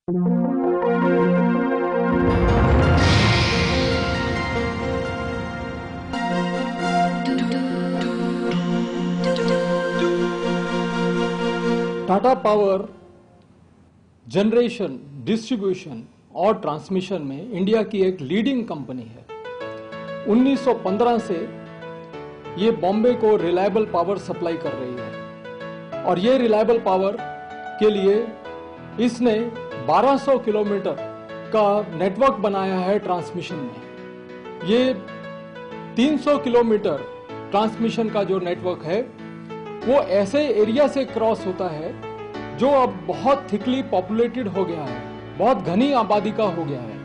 Tata power generation, distribution और transmission में India की एक लीडिंग कंपनी है। 1915 से ये बॉम्बे को रिलायबल पावर सप्लाई कर रही है और ये रिलायबल पावर के लिए इसने 1200 किलोमीटर का नेटवर्क बनाया है ट्रांसमिशन में। ये 300 किलोमीटर ट्रांसमिशन का जो नेटवर्क है वो ऐसे एरिया से क्रॉस होता है जो अब बहुत थिकली पॉपुलेटेड हो गया है, बहुत घनी आबादी का हो गया है।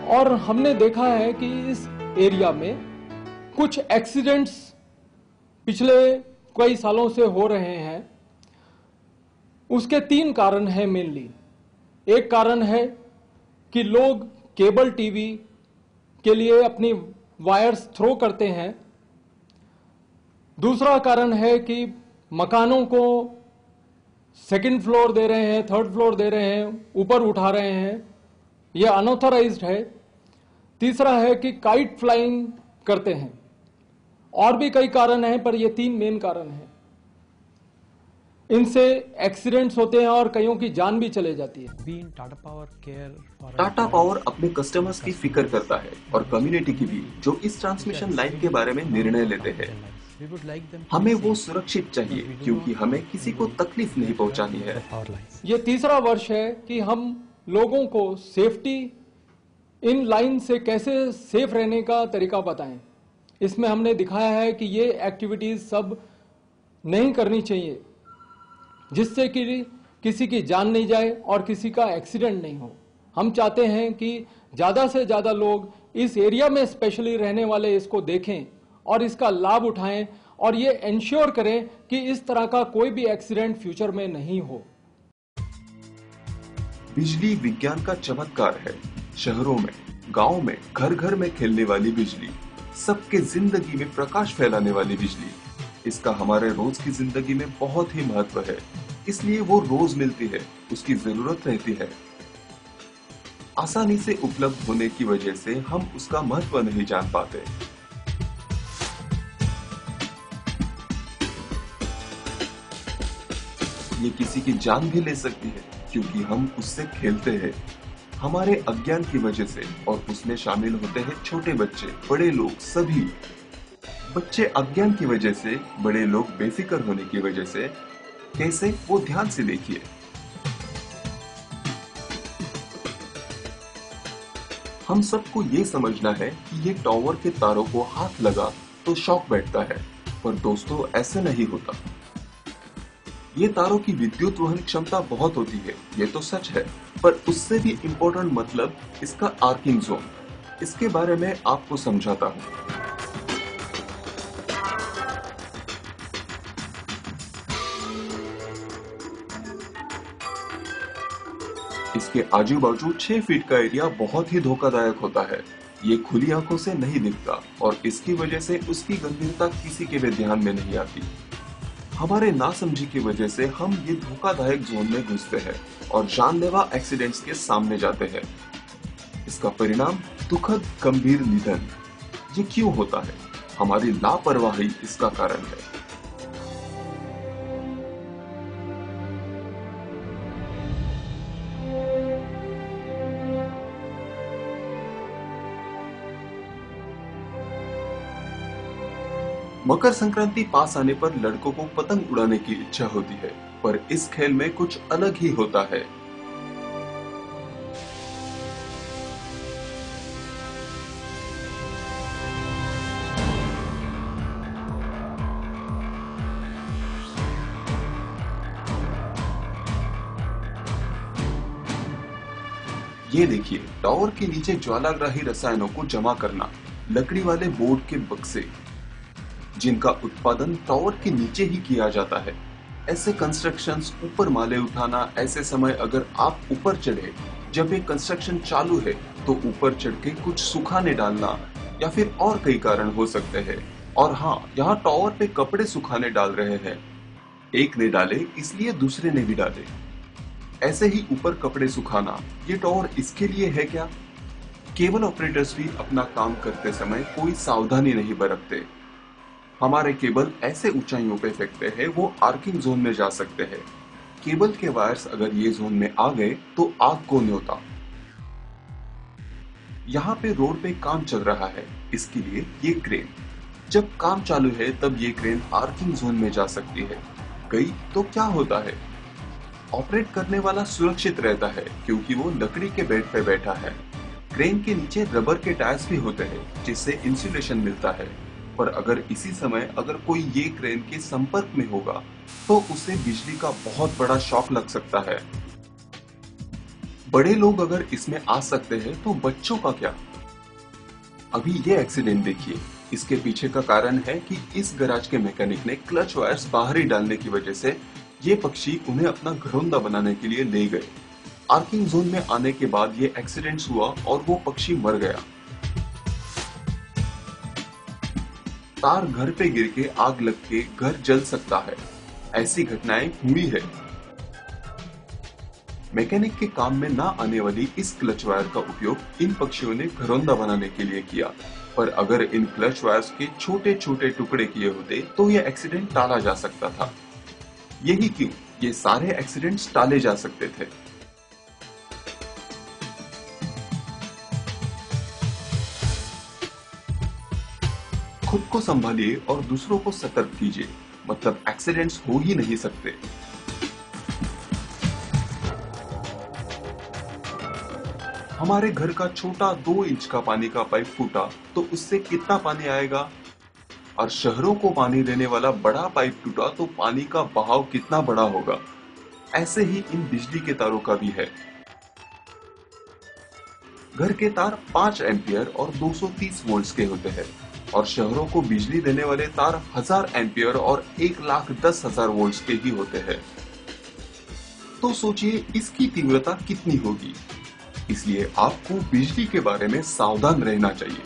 और हमने देखा है कि इस एरिया में कुछ एक्सीडेंट्स पिछले कई सालों से हो रहे हैं। उसके 3 कारण हैं मेनली। एक कारण है कि लोग केबल टीवी के लिए अपनी वायर्स थ्रो करते हैं। दूसरा कारण है कि मकानों को सेकंड फ्लोर दे रहे हैं, थर्ड फ्लोर दे रहे हैं, ऊपर उठा रहे हैं, यह अनऑथराइज्ड है। तीसरा है कि काइट फ्लाइंग करते हैं। और भी कई कारण हैं पर ये 3 मेन कारण हैं। इनसे एक्सीडेंट्स होते हैं और कईयों की जान भी चले जाती है। टाटा पावर अपने कस्टमर्स की फिक्र करता है और कम्युनिटी की भी, जो इस ट्रांसमिशन लाइन के बारे में निर्णय लेते हैं। हमें वो सुरक्षित चाहिए क्योंकि हमें किसी को तकलीफ नहीं पहुंचानी है। ये तीसरा वर्ष है कि हम लोगों को सेफ्टी इन लाइन से कैसे सेफ रहने का तरीका बताएं। इसमें हमने दिखाया है कि ये एक्टिविटीज सब नहीं करनी चाहिए जिससे कि किसी की जान नहीं जाए और किसी का एक्सीडेंट नहीं हो। हम चाहते हैं कि ज्यादा से ज्यादा लोग इस एरिया में स्पेशली रहने वाले इसको देखें और इसका लाभ उठाएं और ये इंश्योर करें कि इस तरह का कोई भी एक्सीडेंट फ्यूचर में नहीं हो। बिजली विज्ञान का चमत्कार है। शहरों में, गांव में, घर घर में खेलने वाली बिजली, सबके जिंदगी में प्रकाश फैलाने वाली बिजली, इसका हमारे रोज की जिंदगी में बहुत ही महत्व है। इसलिए वो रोज मिलती है, उसकी जरूरत रहती है। आसानी से उपलब्ध होने की वजह से हम उसका महत्व नहीं जान पाते। ये किसी की जान भी ले सकती है क्योंकि हम उससे खेलते हैं। हमारे अज्ञान की वजह से, और उसमें शामिल होते हैं छोटे बच्चे, बड़े लोग, सभी। बच्चे अज्ञान की वजह से, बड़े लोग बेफिक्र होने की वजह से। कैसे, वो ध्यान से देखिए। हम सबको ये समझना है कि ये टावर के तारों को हाथ लगा तो शॉक बैठता है, पर दोस्तों ऐसे नहीं होता। ये तारों की विद्युत वहन क्षमता बहुत होती है, ये तो सच है, पर उससे भी इम्पोर्टेंट मतलब इसका आर्किंग जोन। इसके बारे में आपको समझाता हूं। इसके आजू बाजू 6 फीट का एरिया बहुत ही धोखादायक होता है। ये खुली आंखों से नहीं दिखता और इसकी वजह से उसकी गंभीरता किसी के भी ध्यान में नहीं आती। हमारे नासमझी की वजह से हम ये धोखादायक जोन में घुसते हैं और जानलेवा एक्सीडेंट्स के सामने जाते हैं। इसका परिणाम दुखद गंभीर निधन। ये क्यों होता है? हमारी लापरवाही इसका कारण है। मकर संक्रांति पास आने पर लड़कों को पतंग उड़ाने की इच्छा होती है, पर इस खेल में कुछ अलग ही होता है। ये देखिए, टावर के नीचे ज्वालाग्राही रसायनों को जमा करना, लकड़ी वाले बोर्ड के बक्से जिनका उत्पादन टावर के नीचे ही किया जाता है। ऐसे कंस्ट्रक्शंस, ऊपर माले उठाना, ऐसे समय अगर आप ऊपर चढ़े, जब एक कंस्ट्रक्शन चालू है तो ऊपर चढ़ के कुछ सुखाने डालना, या फिर और कई कारण हो सकते हैं। और हाँ, यहाँ टावर पे कपड़े सुखाने डाल रहे हैं। एक ने डाले इसलिए दूसरे ने भी डाले। ऐसे ही ऊपर कपड़े सुखाना, ये टॉवर इसके लिए है क्या? केबल ऑपरेटर्स भी अपना काम करते समय कोई सावधानी नहीं बरतते। हमारे केबल ऐसे ऊंचाइयों पे फेंकते हैं वो आर्किंग जोन में जा सकते हैं। केबल के वायर्स अगर ये जोन में आ गए तो आग को न्योता। यहाँ पे रोड पे काम चल रहा है, इसके लिए ये क्रेन। जब काम चालू है तब ये क्रेन आर्किंग जोन में जा सकती है। गई तो क्या होता है? ऑपरेट करने वाला सुरक्षित रहता है क्योंकि वो लकड़ी के बेड पे बैठा है। क्रेन के नीचे रबर के टायर्स भी होते हैं जिससे इंसुलेशन मिलता है। पर अगर इसी समय अगर कोई ये क्रेन के संपर्क में होगा तो उसे बिजली का बहुत बड़ा शॉक लग सकता है। बड़े लोग अगर इसमें आ सकते हैं तो बच्चों का क्या? अभी ये एक्सीडेंट देखिए, इसके पीछे का कारण है कि इस गैराज के मैकेनिक ने क्लच वायर्स बाहर ही डालने की वजह से ये पक्षी उन्हें अपना घरौंदा बनाने के लिए ले गए। आर्किंग जोन में आने के बाद ये एक्सीडेंट हुआ और वो पक्षी मर गया। तार घर पे गिर के आग लग के घर जल सकता है, ऐसी घटनाएं हुई है। मैकेनिक के काम में ना आने वाली इस क्लच वायर का उपयोग इन पक्षियों ने घरौंदा बनाने के लिए किया। पर अगर इन क्लच वायर्स के छोटे छोटे टुकड़े किए होते तो यह एक्सीडेंट टाला जा सकता था। यही क्यों ये सारे एक्सीडेंट्स टाले जा सकते थे। खुद को संभालिए और दूसरों को सतर्क कीजिए, मतलब एक्सीडेंट्स हो ही नहीं सकते। हमारे घर का छोटा 2 इंच का पानी का पाइप फूटा तो उससे कितना पानी आएगा? और शहरों को पानी देने वाला बड़ा पाइप टूटा तो पानी का बहाव कितना बड़ा होगा। ऐसे ही इन बिजली के तारों का भी है। घर के तार 5 एम्पियर और 230 वोल्ट्स के होते हैं और शहरों को बिजली देने वाले तार 1000 एम्पियर और 1,10,000 वोल्ट्स के ही होते हैं। तो सोचिए इसकी तीव्रता कितनी होगी। इसलिए आपको बिजली के बारे में सावधान रहना चाहिए।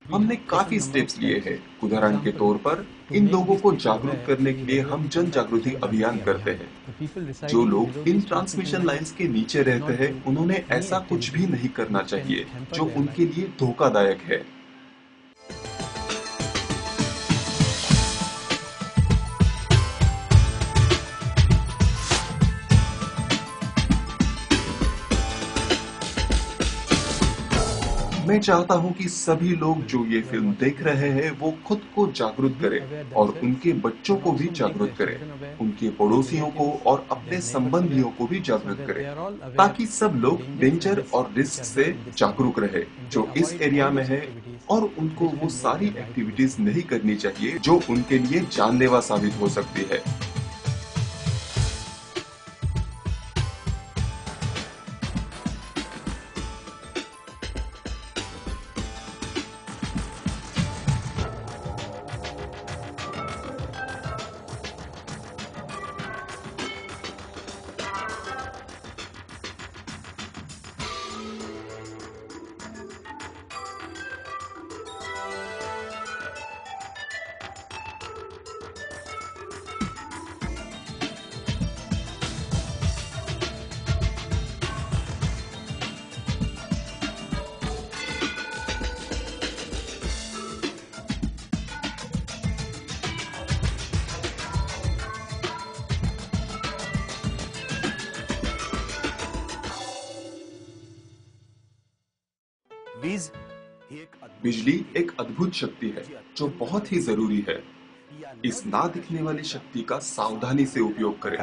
हमने काफी स्टेप्स लिए हैं। उदाहरण के तौर पर इन लोगों को जागरूक करने के लिए हम जन जागृति अभियान करते हैं। जो लोग इन ट्रांसमिशन लाइंस के नीचे रहते हैं उन्होंने ऐसा कुछ भी नहीं करना चाहिए जो उनके लिए धोखादायक है। मैं चाहता हूं कि सभी लोग जो ये फिल्म देख रहे हैं वो खुद को जागरूक करें और उनके बच्चों को भी जागरूक करें, उनके पड़ोसियों को और अपने संबंधियों को भी जागरूक करें, ताकि सब लोग डेंजर और रिस्क से जागरूक रहे जो इस एरिया में है और उनको वो सारी एक्टिविटीज नहीं करनी चाहिए जो उनके लिए जानलेवा साबित हो सकती है। बिजली एक अद्भुत शक्ति है जो बहुत ही जरूरी है। इस ना दिखने वाली शक्ति का सावधानी से उपयोग करें।